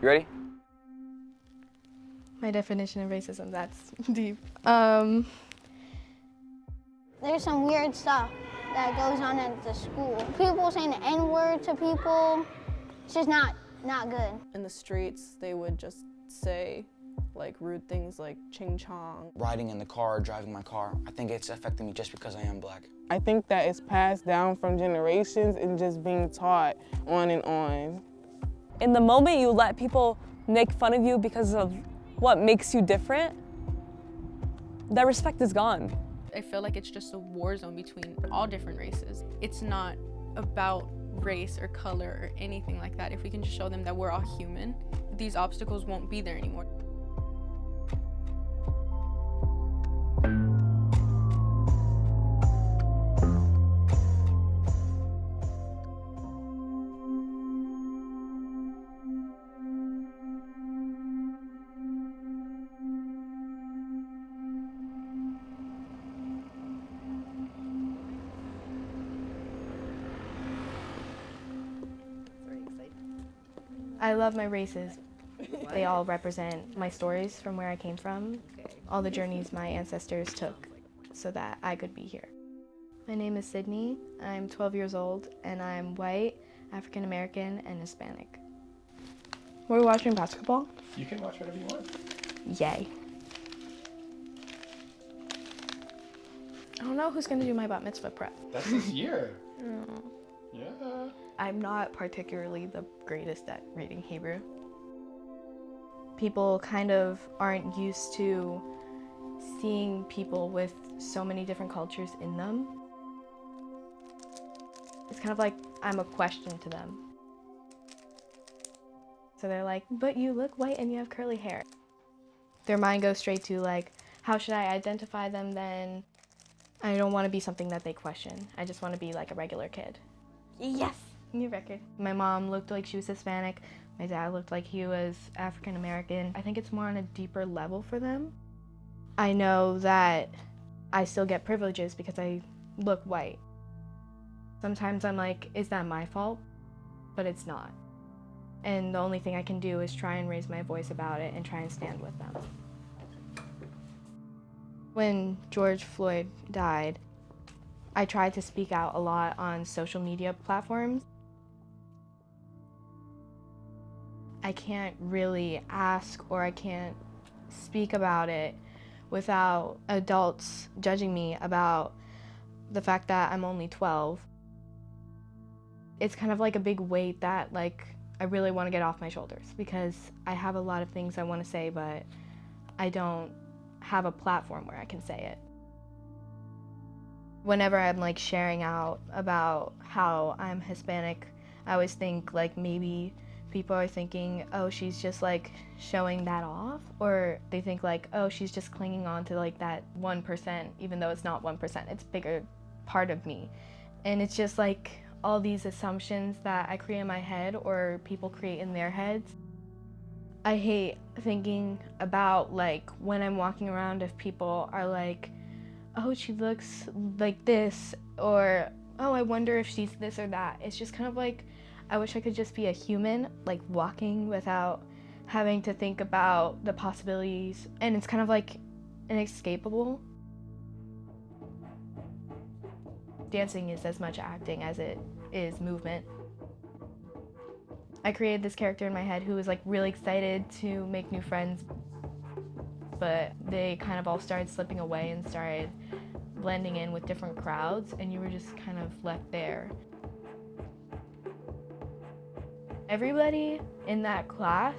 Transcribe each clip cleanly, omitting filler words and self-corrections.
You ready? My definition of racism, that's deep. There's some weird stuff that goes on at the school. People saying the N-word to people, it's just not good. In the streets, they would just say like rude things like ching chong. Riding in the car, driving my car, I think it's affecting me just because I am black. I think that it's passed down from generations and just being taught on and on. In the moment you let people make fun of you because of what makes you different, that respect is gone. I feel like it's just a war zone between all different races. It's not about race or color or anything like that. If we can just show them that we're all human, these obstacles won't be there anymore. I love my races. They all represent my stories from where I came from, all the journeys my ancestors took so that I could be here. My name is Sydney, I'm 12 years old, and I'm white, African American, and Hispanic. We're watching basketball? You can watch whatever you want. Yay. I don't know who's gonna do my bat mitzvah prep. That's this year. Oh. Yeah. I'm not particularly the greatest at reading Hebrew. People kind of aren't used to seeing people with so many different cultures in them. It's kind of like I'm a question to them. So they're like, but you look white and you have curly hair. Their mind goes straight to like, how should I identify them then? I don't want to be something that they question. I just want to be like a regular kid. Yes! New record. My mom looked like she was Hispanic. My dad looked like he was African American. I think it's more on a deeper level for them. I know that I still get privileges because I look white. Sometimes I'm like, is that my fault? But it's not. And the only thing I can do is try and raise my voice about it and try and stand with them. When George Floyd died, I tried to speak out a lot on social media platforms. I can't really ask or I can't speak about it without adults judging me about the fact that I'm only 12. It's kind of like a big weight that like I really want to get off my shoulders because I have a lot of things I want to say, but I don't have a platform where I can say it. Whenever I'm like sharing out about how I'm Hispanic, I always think like maybe people are thinking, oh, she's just like showing that off, or they think like, oh, she's just clinging on to like that 1%, even though it's not 1%, it's a bigger part of me. And it's just like all these assumptions that I create in my head or people create in their heads. I hate thinking about like when I'm walking around if people are like, oh, she looks like this, or oh, I wonder if she's this or that. It's just kind of like, I wish I could just be a human, like walking without having to think about the possibilities, and it's kind of like inescapable. Dancing is as much acting as it is movement. I created this character in my head who was like really excited to make new friends, but they kind of all started slipping away and started blending in with different crowds, and you were just kind of left there. Everybody in that class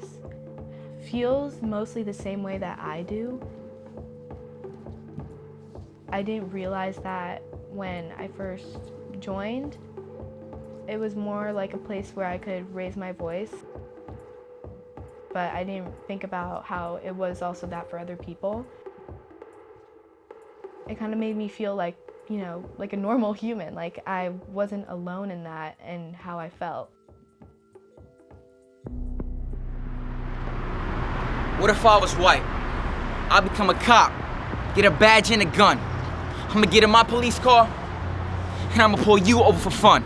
feels mostly the same way that I do. I didn't realize that when I first joined. It was more like a place where I could raise my voice, but I didn't think about how it was also that for other people. It kind of made me feel like, you know, like a normal human, like I wasn't alone in that and how I felt. What if I was white? I'd become a cop, get a badge and a gun. I'ma get in my police car, and I'ma pull you over for fun.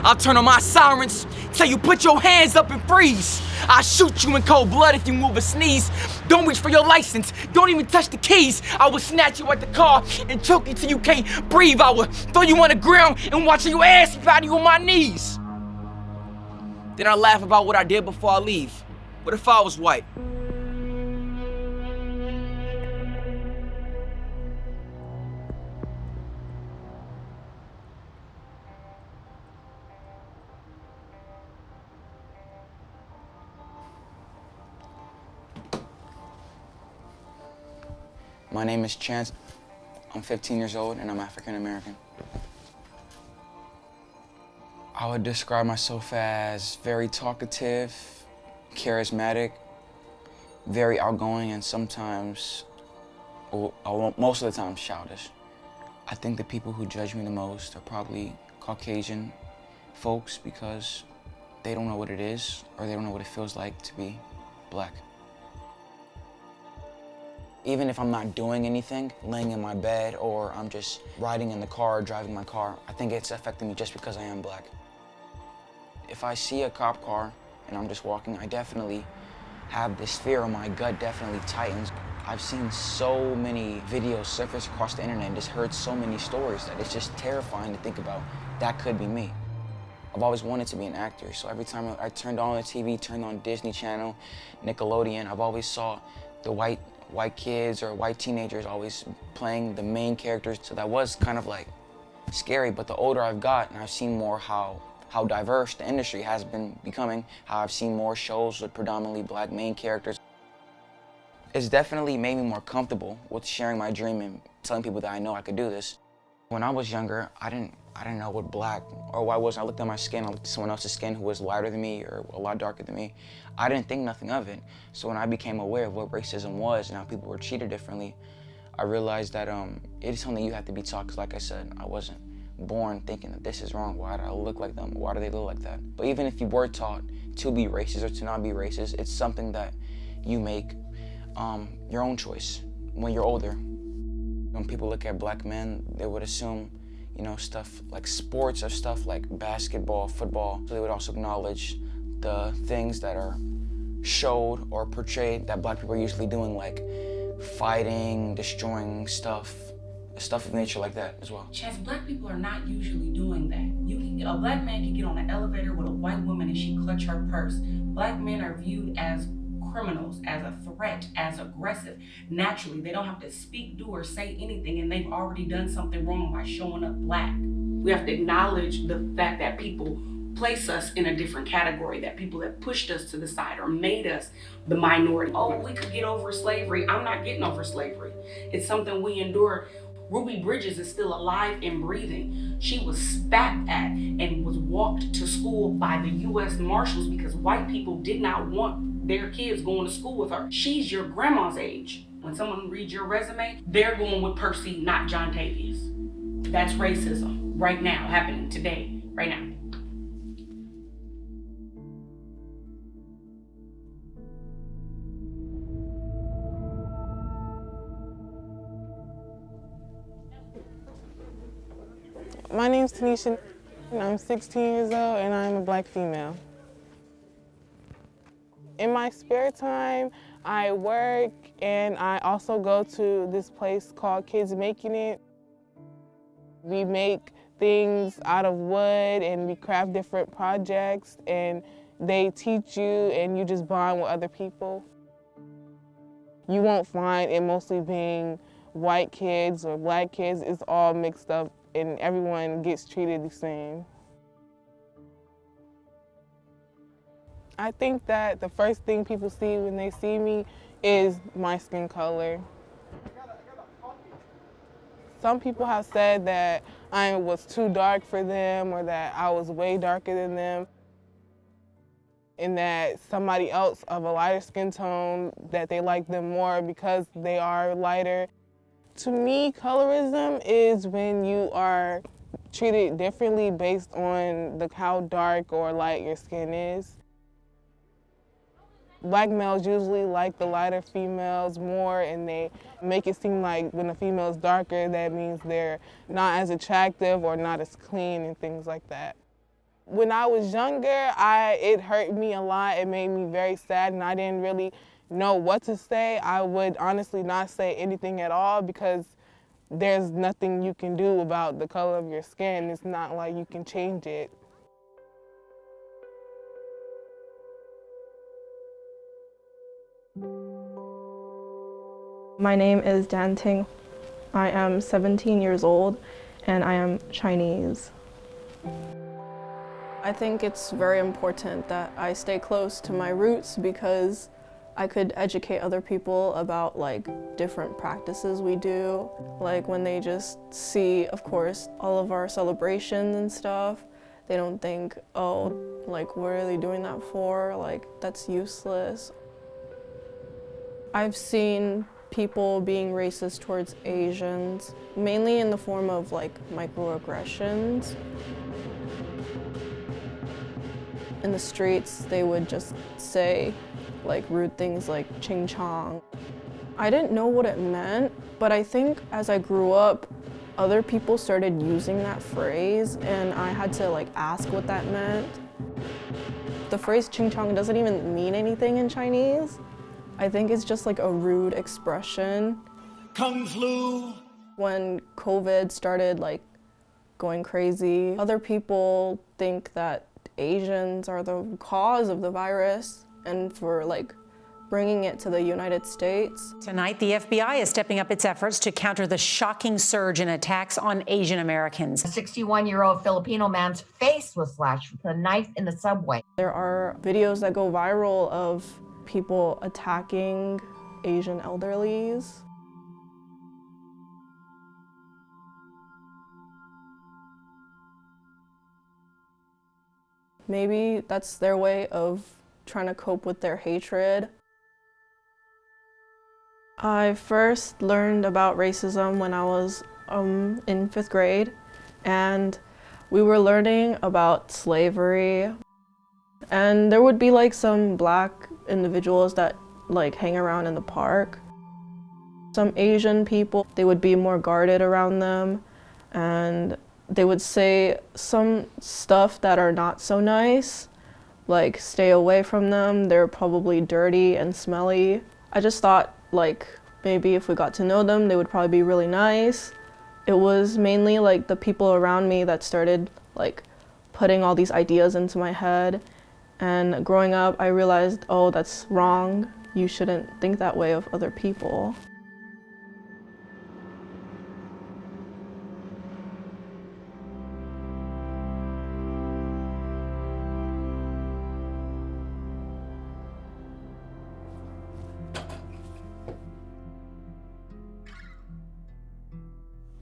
I'll turn on my sirens, tell you put your hands up and freeze. I shoot you in cold blood if you move or sneeze. Don't reach for your license, don't even touch the keys. I will snatch you at the car and choke you till you can't breathe. I will throw you on the ground and watch your ass fight you on my knees. Then I laugh about what I did before I leave. What if I was white? My name is Chance. I'm 15 years old and I'm African American. I would describe myself as very talkative, charismatic, very outgoing, and sometimes, most of the time, childish. I think the people who judge me the most are probably Caucasian folks because they don't know what it is or they don't know what it feels like to be black. Even if I'm not doing anything, laying in my bed, or I'm just riding in the car, driving my car, I think it's affecting me just because I am black. If I see a cop car and I'm just walking, I definitely have this fear, or my gut definitely tightens. I've seen so many videos surface across the internet and just heard so many stories that it's just terrifying to think about that could be me. I've always wanted to be an actor, so every time I turned on the TV, turned on Disney Channel, Nickelodeon, I've always saw the white kids or white teenagers always playing the main characters, so that was kind of like scary. But the older I've got and I've seen more how diverse the industry has been becoming, how I've seen more shows with predominantly black main characters, it's definitely made me more comfortable with sharing my dream and telling people that I know I could do this. When I was younger, I didn't know what black or white was. I looked at my skin, I looked at someone else's skin who was lighter than me or a lot darker than me. I didn't think nothing of it. So when I became aware of what racism was and how people were treated differently, I realized that it is something you have to be taught, because like I said, I wasn't born thinking that this is wrong. Why do I look like them? Why do they look like that? But even if you were taught to be racist or to not be racist, it's something that you make your own choice when you're older. When people look at black men, they would assume, you know, stuff like sports or stuff like basketball, football. So they would also acknowledge the things that are showed or portrayed that black people are usually doing, like fighting, destroying stuff of nature like that as well. Chance, black people are not usually doing that. A black man can get on an elevator with a white woman and she clutch her purse. Black men are viewed as criminals, as a threat, as aggressive. Naturally, they don't have to speak, do, or say anything, and they've already done something wrong by showing up black. We have to acknowledge the fact that people place us in a different category, that people have pushed us to the side or made us the minority. Oh, we could get over slavery. I'm not getting over slavery. It's something we endure. Ruby Bridges is still alive and breathing. She was spat at and was walked to school by the U.S. Marshals because white people did not want their kids going to school with her. She's your grandma's age. When someone reads your resume, they're going with Percy, not John Tavius. That's racism right now, happening today, right now. My name's Tanisha, and I'm 16 years old, and I'm a black female. In my spare time, I work, and I also go to this place called Kids Making It. We make things out of wood, and we craft different projects, and they teach you, and you just bond with other people. You won't find it mostly being white kids or black kids. It's all mixed up, and everyone gets treated the same. I think that the first thing people see when they see me is my skin color. Some people have said that I was too dark for them or that I was way darker than them, and that somebody else of a lighter skin tone, that they like them more because they are lighter. To me, colorism is when you are treated differently based on how dark or light your skin is. Black males usually like the lighter females more, and they make it seem like when a female is darker, that means they're not as attractive or not as clean and things like that. When I was younger, it hurt me a lot. It made me very sad, and I didn't really know what to say. I would honestly not say anything at all because there's nothing you can do about the color of your skin. It's not like you can change it. My name is Dan Ting. I am 17 years old and I am Chinese. I think it's very important that I stay close to my roots because I could educate other people about like different practices we do. Like when they just see, of course, all of our celebrations and stuff, they don't think, oh, like what are they doing that for? Like that's useless. I've seen people being racist towards Asians, mainly in the form of like microaggressions. In the streets, they would just say like rude things like ching chong. I didn't know what it meant, but I think as I grew up, other people started using that phrase and I had to like ask what that meant. The phrase ching chong doesn't even mean anything in Chinese. I think it's just like a rude expression. Kung flu. When COVID started like going crazy, other people think that Asians are the cause of the virus and for like bringing it to the United States. Tonight, the FBI is stepping up its efforts to counter the shocking surge in attacks on Asian Americans. A 61-year-old Filipino man's face was slashed with a knife in the subway. There are videos that go viral of people attacking Asian elderlies. Maybe that's their way of trying to cope with their hatred. I first learned about racism when I was in 5th grade, and we were learning about slavery. And there would be like some black individuals that like hang around in the park. Some Asian people, they would be more guarded around them, and they would say some stuff that are not so nice, like stay away from them, they're probably dirty and smelly. I just thought like maybe if we got to know them, they would probably be really nice. It was mainly like the people around me that started like putting all these ideas into my head. And growing up, I realized, oh, that's wrong. You shouldn't think that way of other people.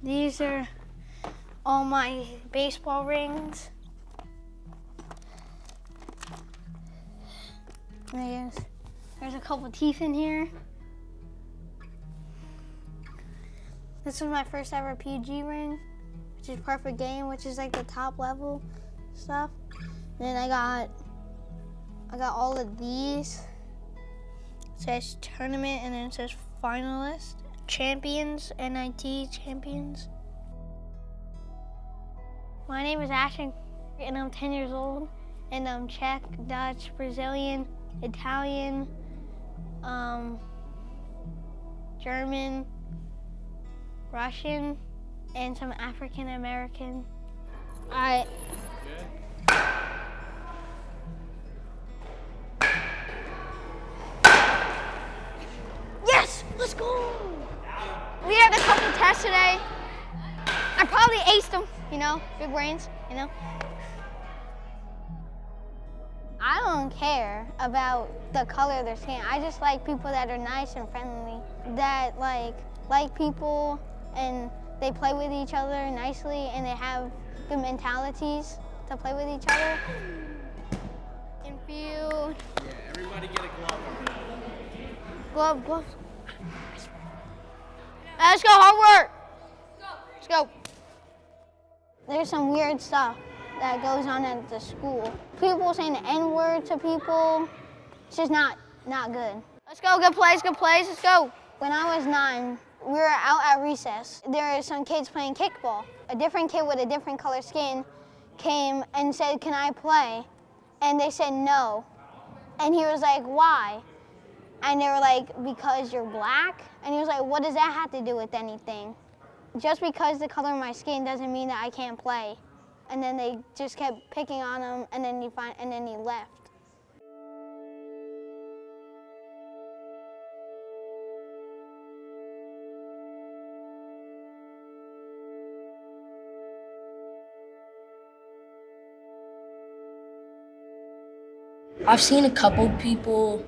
These are all my baseball rings. There's a couple teeth in here. This was my first ever PG ring, which is perfect game, which is like the top level stuff. Then I got all of these. It says tournament and then it says finalist, champions, NIT champions. My name is Ashton and I'm 10 years old and I'm Czech, Dutch, Brazilian, Italian, German, Russian, and some African American. Yes, let's go! We had a couple tests today. I probably aced them, you know, big brains, you know. I don't care about the color of their skin. I just like people that are nice and friendly, that like people and they play with each other nicely and they have good mentalities to play with each other. Infield. Yeah, everybody get a glove. Glove. Let's go, homework. Let's go. There's some weird stuff that goes on at the school. People saying the N-word to people, it's just not good. Let's go, good plays, let's go. When I was 9, we were out at recess. There were some kids playing kickball. A different kid with a different color skin came and said, "Can I play?" And they said no. And he was like, "Why?" And they were like, "Because you're black." And he was like, "What does that have to do with anything? Just because the color of my skin doesn't mean that I can't play." And then they just kept picking on him, and then he left. I've seen a couple people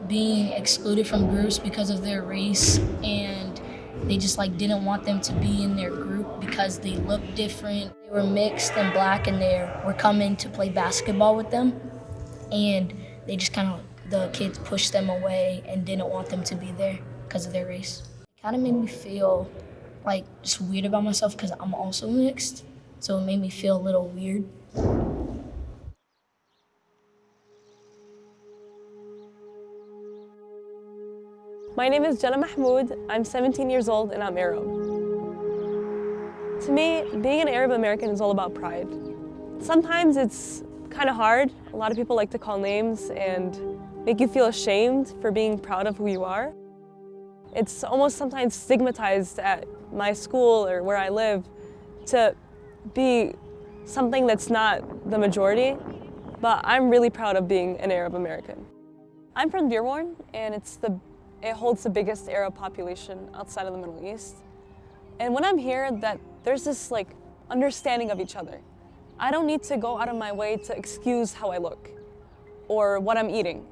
being excluded from groups because of their race, and they just like didn't want them to be in their group because they looked different. They were mixed and black, and they were coming to play basketball with them, and they just the kids pushed them away and didn't want them to be there because of their race. It kind of made me feel like just weird about myself because I'm also mixed, so it made me feel a little weird. My name is Jenna Mahmoud. I'm 17 years old and I'm Arab. To me, being an Arab American is all about pride. Sometimes it's kind of hard. A lot of people like to call names and make you feel ashamed for being proud of who you are. It's almost sometimes stigmatized at my school or where I live to be something that's not the majority, but I'm really proud of being an Arab American. I'm from Dearborn, and it holds the biggest Arab population outside of the Middle East. And when I'm here, there's this understanding of each other. I don't need to go out of my way to excuse how I look or what I'm eating.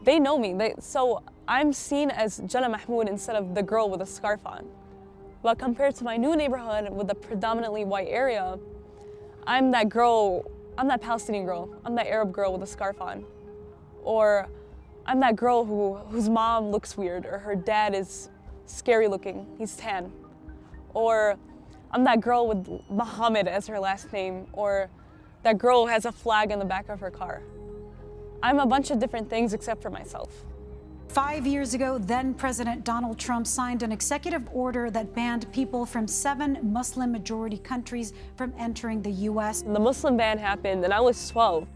They know me, so I'm seen as Jenna Mahmoud instead of the girl with a scarf on. But compared to my new neighborhood with a predominantly white area, I'm that Palestinian girl, I'm that Arab girl with a scarf on. Or I'm that girl whose mom looks weird, or her dad is scary looking, he's tan. Or I'm that girl with Muhammad as her last name, or that girl who has a flag in the back of her car. I'm a bunch of different things except for myself. 5 years ago, then President Donald Trump signed an executive order that banned people from 7 Muslim-majority countries from entering the U.S. The Muslim ban happened and I was 12.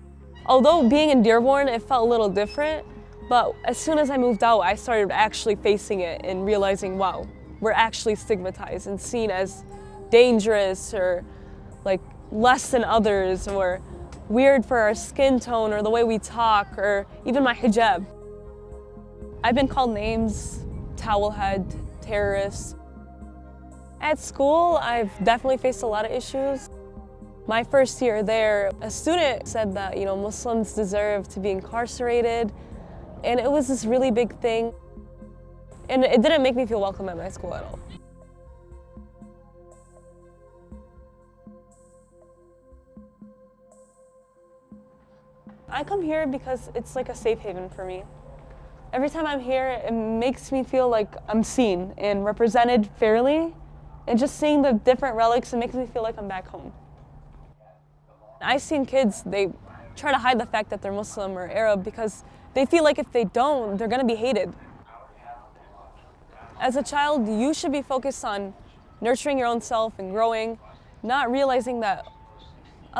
Although being in Dearborn, it felt a little different, but as soon as I moved out, I started actually facing it and realizing, wow, we're actually stigmatized and seen as dangerous or less than others or weird for our skin tone or the way we talk or even my hijab. I've been called names, towelhead, terrorist. At school, I've definitely faced a lot of issues. My first year there, a student said that, Muslims deserve to be incarcerated. And it was this really big thing. And it didn't make me feel welcome at my school at all. I come here because it's like a safe haven for me. Every time I'm here, it makes me feel like I'm seen and represented fairly. And just seeing the different relics, it makes me feel like I'm back home. I've seen kids, they try to hide the fact that they're Muslim or Arab because they feel like if they don't, they're gonna be hated. As a child, you should be focused on nurturing your own self and growing, not realizing that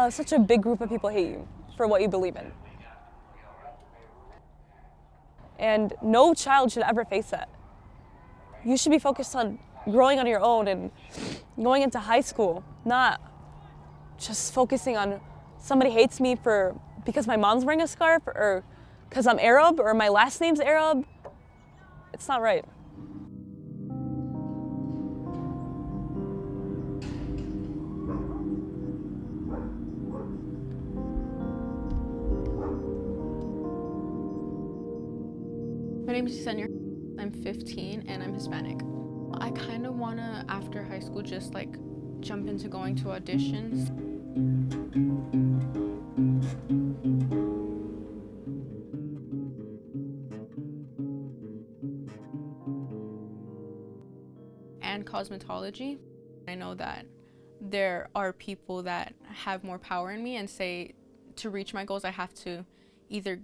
such a big group of people hate you for what you believe in. And no child should ever face that. You should be focused on growing on your own and going into high school, not just focusing on somebody hates me because my mom's wearing a scarf or because I'm Arab or my last name's Arab. It's not right. My name is Jenna. I'm 15 and I'm Hispanic. I kind of want to, after high school, just jump into going to auditions. And cosmetology. I know that there are people that have more power in me and say to reach my goals I have to either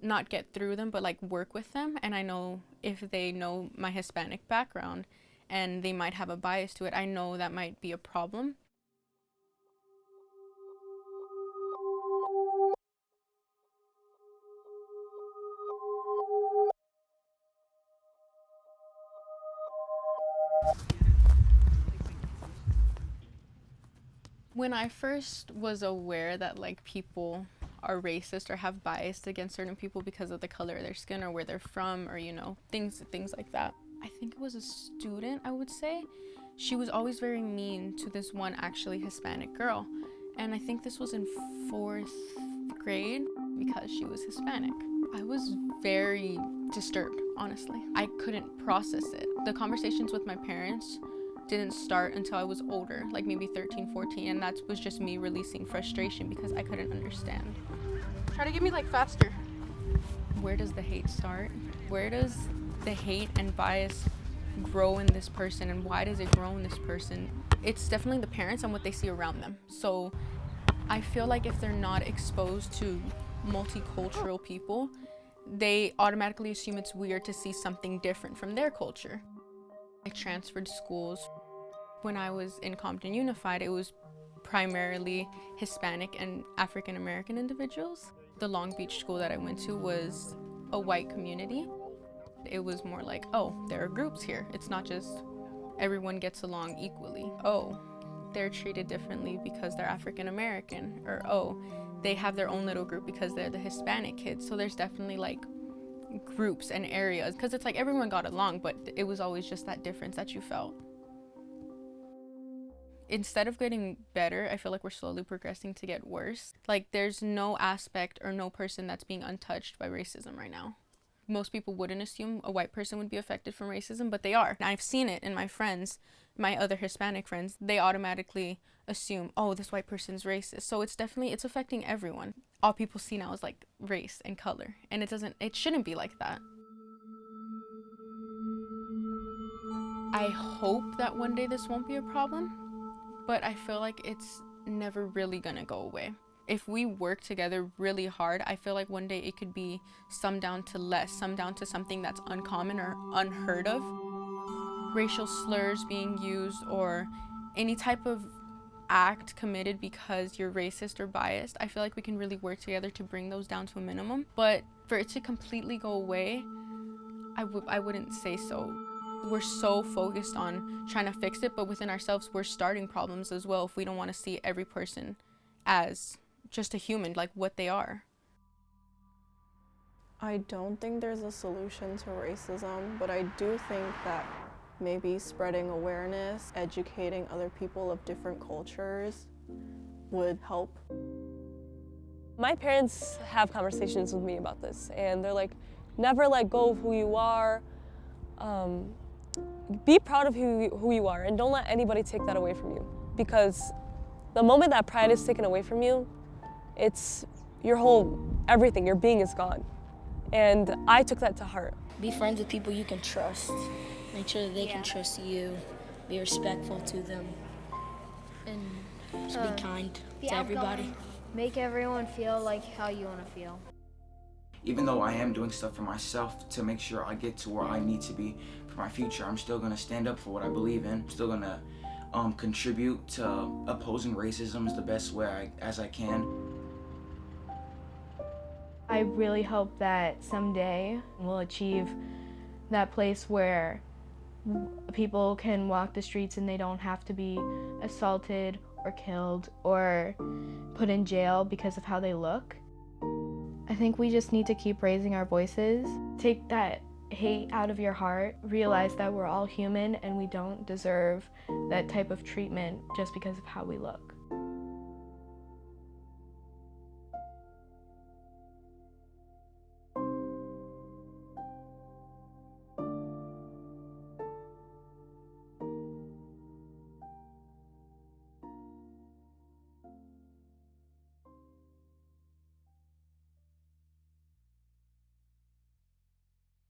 not get through them but work with them, and I know if they know my Hispanic background and they might have a bias to it, I know that might be a problem. When I first was aware that like people are racist or have bias against certain people because of the color of their skin or where they're from, or you know, things like that, I think it was a student, I would say. She was always very mean to this one actually Hispanic girl, and I think this was in 4th grade because she was Hispanic. I was very disturbed, honestly. I couldn't process it. The conversations with my parents didn't start until I was older, like maybe 13, 14, and that was just me releasing frustration because I couldn't understand. Try to get me like faster. Where does the hate start? Where does the hate and bias grow in this person, and why does it grow in this person? It's definitely the parents and what they see around them. So I feel like if they're not exposed to multicultural people, they automatically assume it's weird to see something different from their culture. I transferred schools. When I was in Compton Unified, it was primarily Hispanic and African American individuals. The Long Beach school that I went to was a white community. It was more like, oh, there are groups here. It's not just everyone gets along equally. Oh, they're treated differently because they're African American, or oh, they have their own little group because they're the Hispanic kids. So there's definitely like groups and areas, because it's like everyone got along, but it was always just that difference that you felt. Instead of getting better, I feel like we're slowly progressing to get worse. Like there's no aspect or no person that's being untouched by racism right now. Most people wouldn't assume a white person would be affected from racism, but they are. And I've seen it in my friends, my other Hispanic friends. They automatically assume, oh, this white person's racist. So it's affecting everyone. All people see now is like race and color, and it shouldn't be like that. I hope that one day this won't be a problem, but I feel like it's never really gonna go away. If we work together really hard, I feel like one day it could be some down to less, some down to something that's uncommon or unheard of. Racial slurs being used, or any type of act committed because you're racist or biased, I feel like we can really work together to bring those down to a minimum. But for it to completely go away, I wouldn't say so. We're so focused on trying to fix it, but within ourselves, we're starting problems as well if we don't want to see every person as just a human, like what they are. I don't think there's a solution to racism, but I do think that maybe spreading awareness, educating other people of different cultures would help. My parents have conversations with me about this, and they're like, never let go of who you are. Be proud of who you are, and don't let anybody take that away from you. Because the moment that pride is taken away from you, it's everything, your being is gone. And I took that to heart. Be friends with people you can trust. Make sure that they can trust you. Be respectful to them. And just be kind to everybody. Make everyone feel like how you want to feel. Even though I am doing stuff for myself to make sure I get to where I need to be for my future, I'm still gonna stand up for what I believe in. I'm still gonna contribute to opposing racism the best way as I can. I really hope that someday we'll achieve that place where people can walk the streets and they don't have to be assaulted or killed or put in jail because of how they look. I think we just need to keep raising our voices. Take that hate out of your heart. Realize that we're all human and we don't deserve that type of treatment just because of how we look.